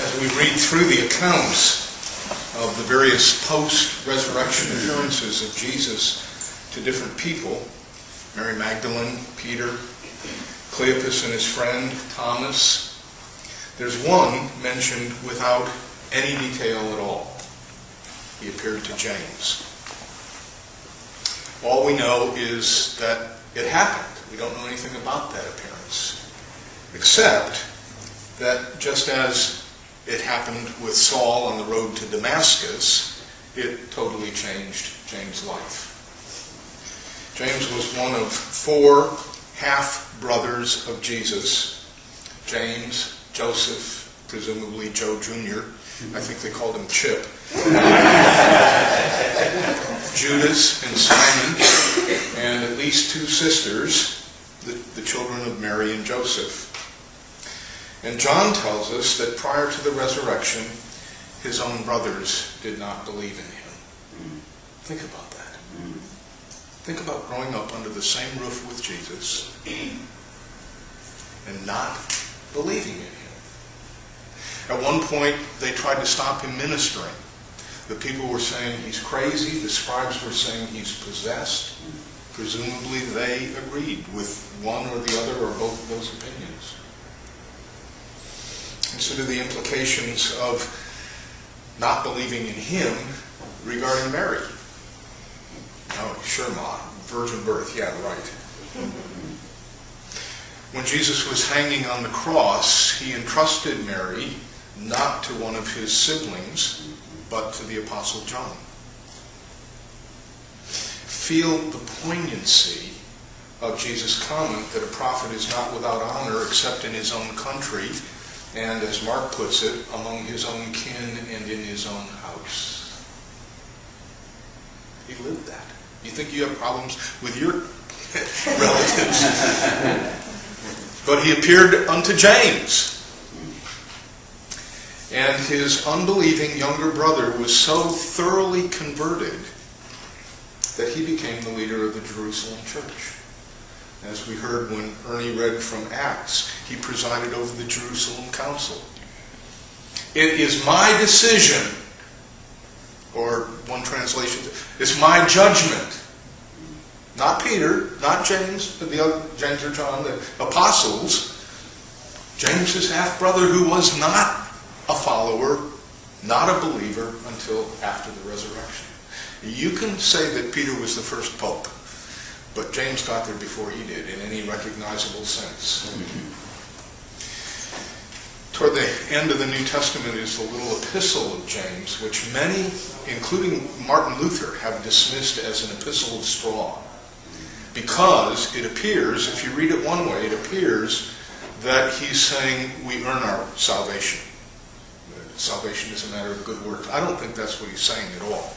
As we read through the accounts of the various post-resurrection appearances of Jesus to different people, Mary Magdalene, Peter, Cleopas and his friend, Thomas, there's one mentioned without any detail at all. He appeared to James. All we know is that it happened. We don't know anything about that appearance, except that just as it happened with Saul on the road to Damascus, it totally changed James' life. James was one of 4 half-brothers of Jesus: James, Joseph, presumably Joe Jr., I think they called him Chip, Judas and Simon, and at least 2 sisters, the children of Mary and Joseph. And John tells us that prior to the resurrection, his own brothers did not believe in him. Think about that. Think about growing up under the same roof with Jesus and not believing in him. At one point, they tried to stop him ministering. The people were saying he's crazy. The scribes were saying he's possessed. Presumably, they agreed with one or the other or both of those opinions. Consider the implications of not believing in him regarding Mary. Oh, sure, Ma. Virgin birth. Yeah, right. When Jesus was hanging on the cross, he entrusted Mary not to one of his siblings, but to the Apostle John. Feel the poignancy of Jesus' comment that a prophet is not without honor except in his own country, and, as Mark puts it, among his own kin and in his own house. He lived that. You think you have problems with your relatives? But he appeared unto James. And his unbelieving younger brother was so thoroughly converted that he became the leader of the Jerusalem church. As we heard when Ernie read from Acts, he presided over the Jerusalem Council. It is my decision, or one translation, it's my judgment. Not Peter, not James, but the other, James or John, the apostles. James' half-brother, who was not a follower, not a believer until after the resurrection. You can say that Peter was the first pope, but James got there before he did in any recognizable sense. Toward the end of the New Testament is the little epistle of James, which many, including Martin Luther, have dismissed as an epistle of straw. Because it appears, if you read it one way, it appears that he's saying we earn our salvation. Salvation is a matter of good works. I don't think that's what he's saying at all.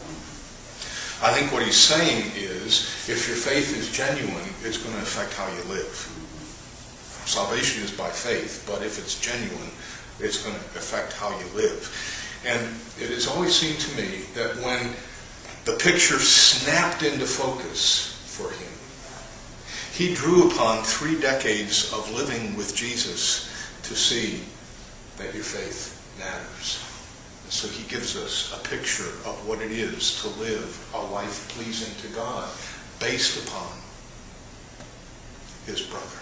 I think what he's saying is, if your faith is genuine, it's going to affect how you live. Salvation is by faith, but if it's genuine, it's going to affect how you live. And it has always seemed to me that when the picture snapped into focus for him, he drew upon 3 decades of living with Jesus to see that your faith matters. So he gives us a picture of what it is to live a life pleasing to God based upon his brother.